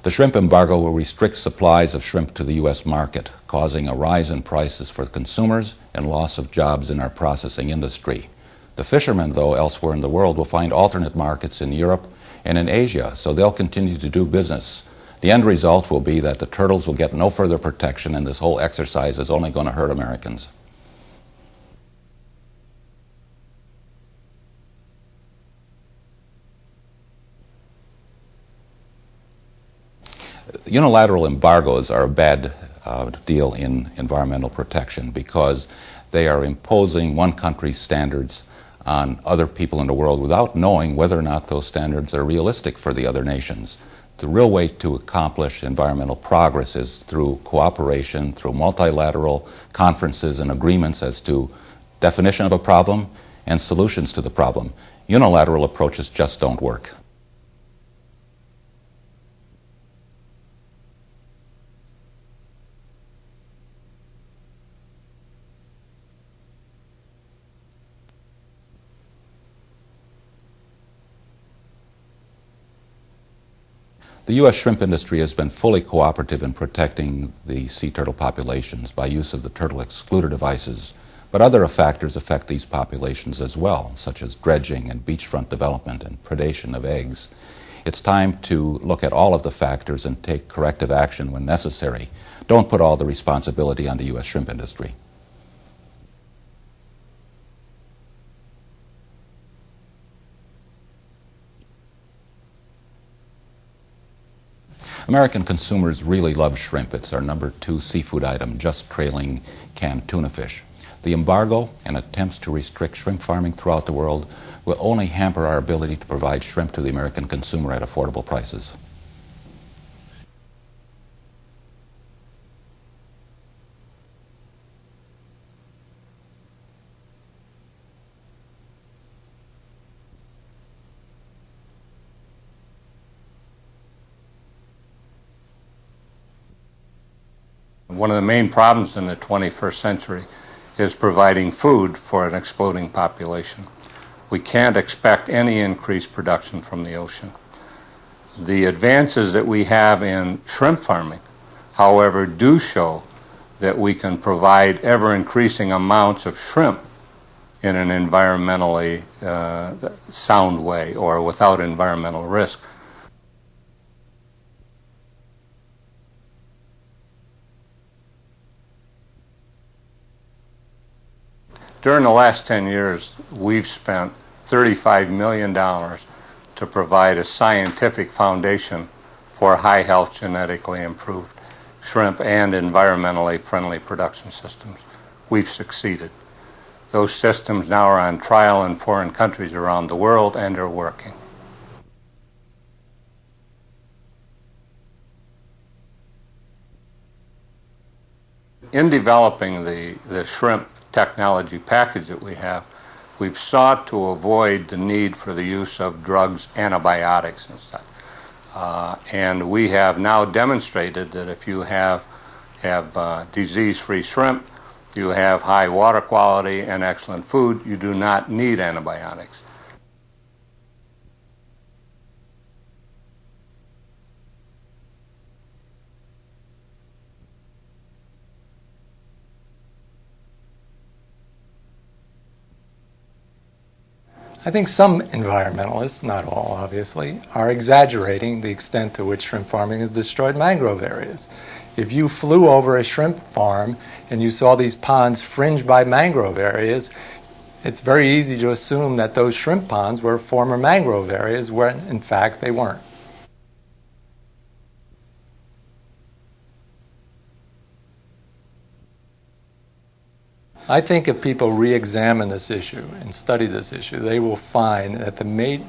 The shrimp embargo will restrict supplies of shrimp to the U.S. market, causing a rise in prices for consumers and loss of jobs in our processing industry. The fishermen, though, elsewhere in the world will find alternate markets in Europe and in Asia, so they'll continue to do business. The end result will be that the turtles will get no further protection, and this whole exercise is only going to hurt Americans. Unilateral embargoes are a bad deal in environmental protection because they are imposing one country's standards on other people in the world without knowing whether or not those standards are realistic for the other nations. The real way to accomplish environmental progress is through cooperation, through multilateral conferences and agreements as to definition of a problem and solutions to the problem. Unilateral approaches just don't work. The U.S. shrimp industry has been fully cooperative in protecting the sea turtle populations by use of the turtle excluder devices, but other factors affect these populations as well, such as dredging and beachfront development and predation of eggs. It's time to look at all of the factors and take corrective action when necessary. Don't put all the responsibility on the U.S. shrimp industry. American consumers really love shrimp. It's our #2 seafood item, just trailing canned tuna fish. The embargo and attempts to restrict shrimp farming throughout the world will only hamper our ability to provide shrimp to the American consumer at affordable prices. One of the main problems in the 21st century is providing food for an exploding population. We can't expect any increased production from the ocean. The advances that we have in shrimp farming, however, do show that we can provide ever-increasing amounts of shrimp in an environmentally sound way or without environmental risk. During the last 10 years, we've spent $35 million to provide a scientific foundation for high-health, genetically improved shrimp and environmentally friendly production systems. We've succeeded. Those systems now are on trial in foreign countries around the world, and are working. In developing the shrimp technology package that we have, we've sought to avoid the need for the use of drugs, antibiotics and such. And we have now demonstrated that if you have disease-free shrimp, you have high water quality and excellent food, you do not need antibiotics. I think some environmentalists, not all obviously, are exaggerating the extent to which shrimp farming has destroyed mangrove areas. If you flew over a shrimp farm and you saw these ponds fringed by mangrove areas, it's very easy to assume that those shrimp ponds were former mangrove areas when in fact they weren't. I think if people re-examine this issue and study this issue, they will find that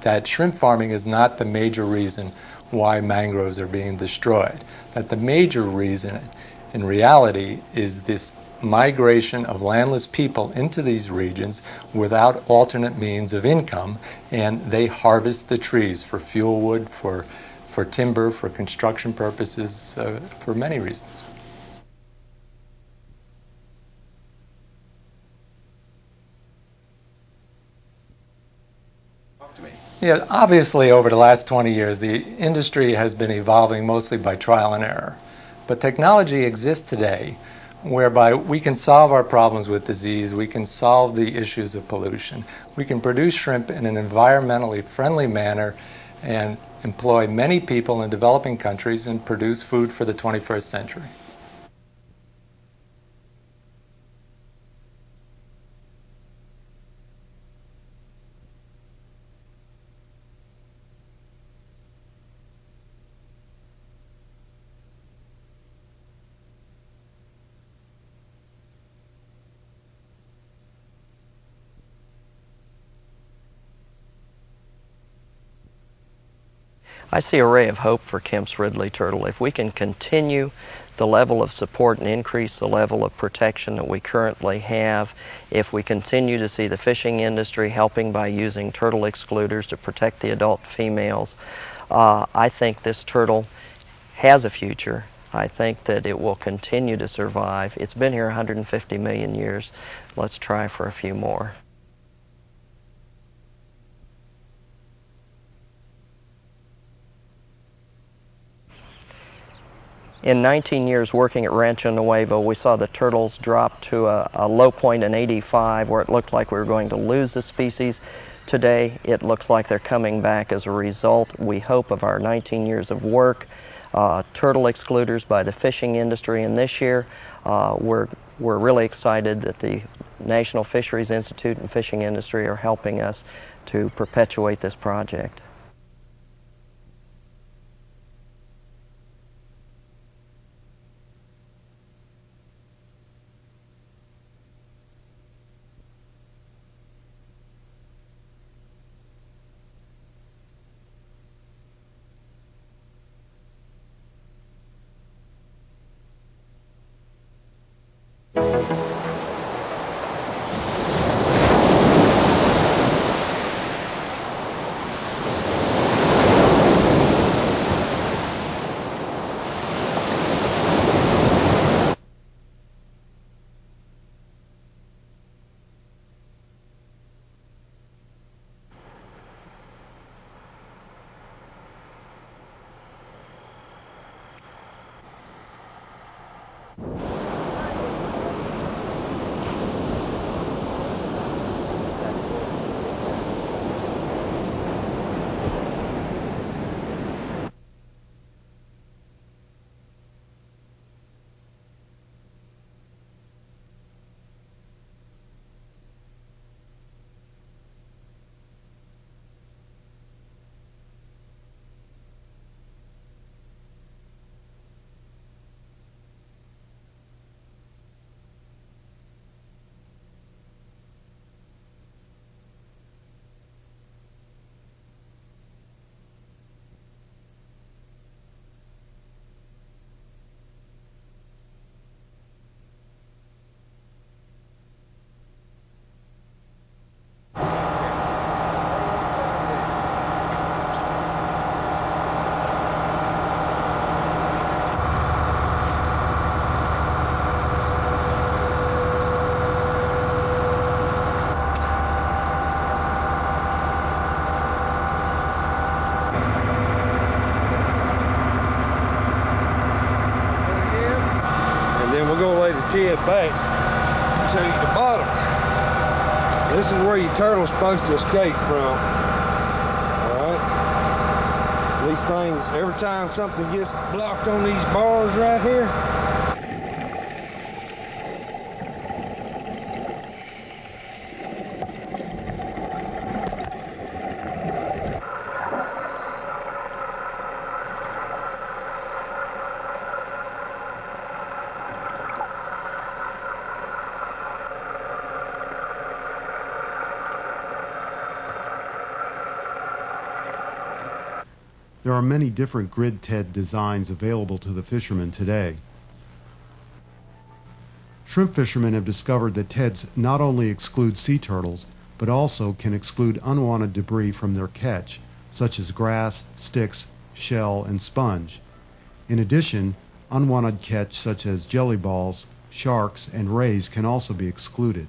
that shrimp farming is not the major reason why mangroves are being destroyed. That the major reason, in reality, is this migration of landless people into these regions without alternate means of income, and they harvest the trees for fuel wood, for timber, for construction purposes, for many reasons. to me. Yeah, obviously over the last 20 years, the industry has been evolving mostly by trial and error. But technology exists today whereby we can solve our problems with disease, we can solve the issues of pollution, we can produce shrimp in an environmentally friendly manner and employ many people in developing countries and produce food for the 21st century. I see a ray of hope for Kemp's Ridley turtle. If we can continue the level of support and increase the level of protection that we currently have, if we continue to see the fishing industry helping by using turtle excluders to protect the adult females, I think this turtle has a future. I think that it will continue to survive. It's been here 150 million years. Let's try for a few more. In 19 years working at Rancho Nuevo, we saw the turtles drop to a low point in '85 where it looked like we were going to lose the species. Today, it looks like they're coming back as a result, we hope, of our 19 years of work, turtle excluders by the fishing industry, and this year we're really excited that the National Fisheries Institute and fishing industry are helping us to perpetuate this project. It back so at the bottom. This is where your turtle's supposed to escape from. Alright? These things, every time something gets blocked on these bars right here, There are many different grid TED designs available to the fishermen today. Shrimp fishermen have discovered that TEDs not only exclude sea turtles, but also can exclude unwanted debris from their catch, such as grass, sticks, shell, and sponge. In addition, unwanted catch such as jelly balls, sharks, and rays can also be excluded.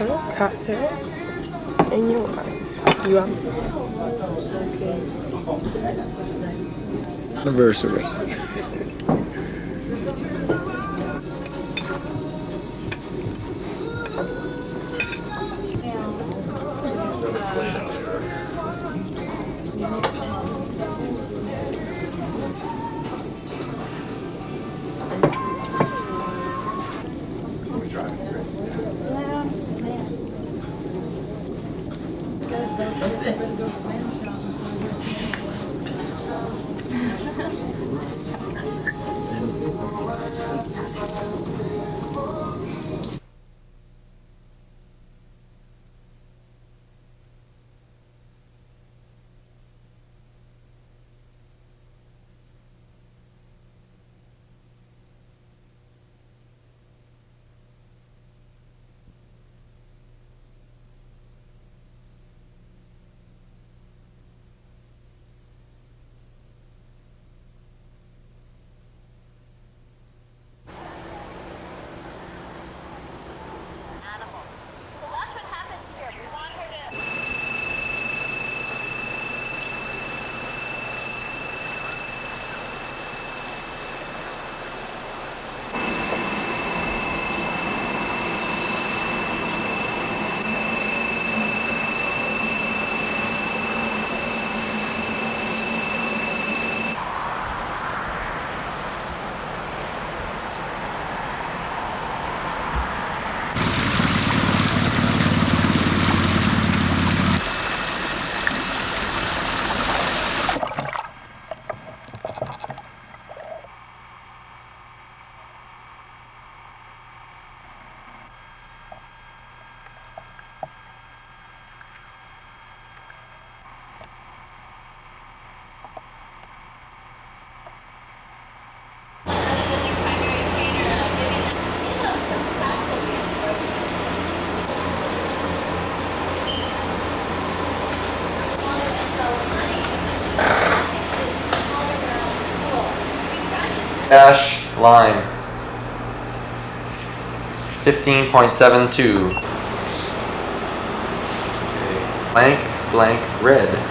cocktail and your ice. You up? Anniversary. Dash line 15.72. Blank blank red.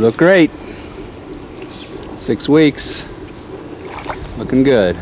Look great. 6 weeks. Looking good.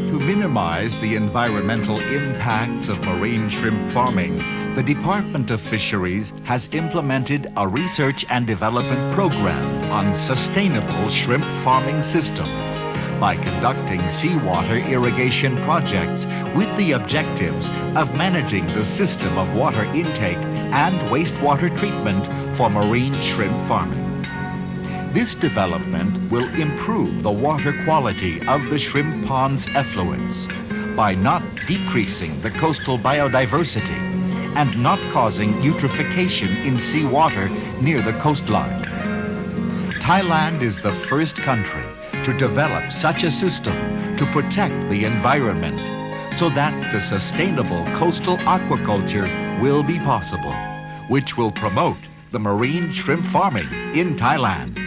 To minimize the environmental impacts of marine shrimp farming, the Department of Fisheries has implemented a research and development program on sustainable shrimp farming systems by conducting seawater irrigation projects with the objectives of managing the system of water intake and wastewater treatment for marine shrimp farming. This development will improve the water quality of the shrimp pond's effluents by not decreasing the coastal biodiversity and not causing eutrophication in seawater near the coastline. Thailand is the first country to develop such a system to protect the environment so that the sustainable coastal aquaculture will be possible, which will promote the marine shrimp farming in Thailand.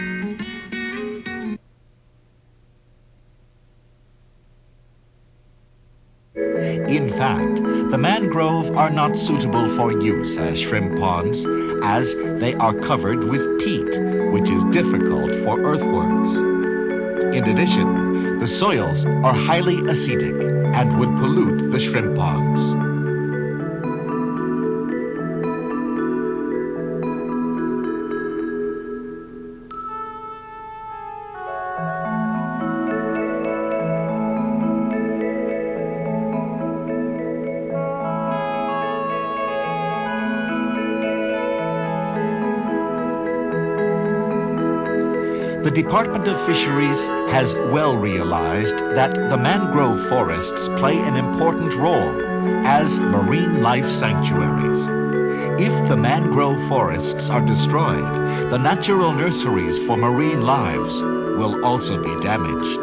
In fact, the mangrove are not suitable for use as shrimp ponds, as they are covered with peat, which is difficult for earthworks. In addition, the soils are highly acidic and would pollute the shrimp ponds. The Department of Fisheries has well realized that the mangrove forests play an important role as marine life sanctuaries. If the mangrove forests are destroyed, the natural nurseries for marine lives will also be damaged.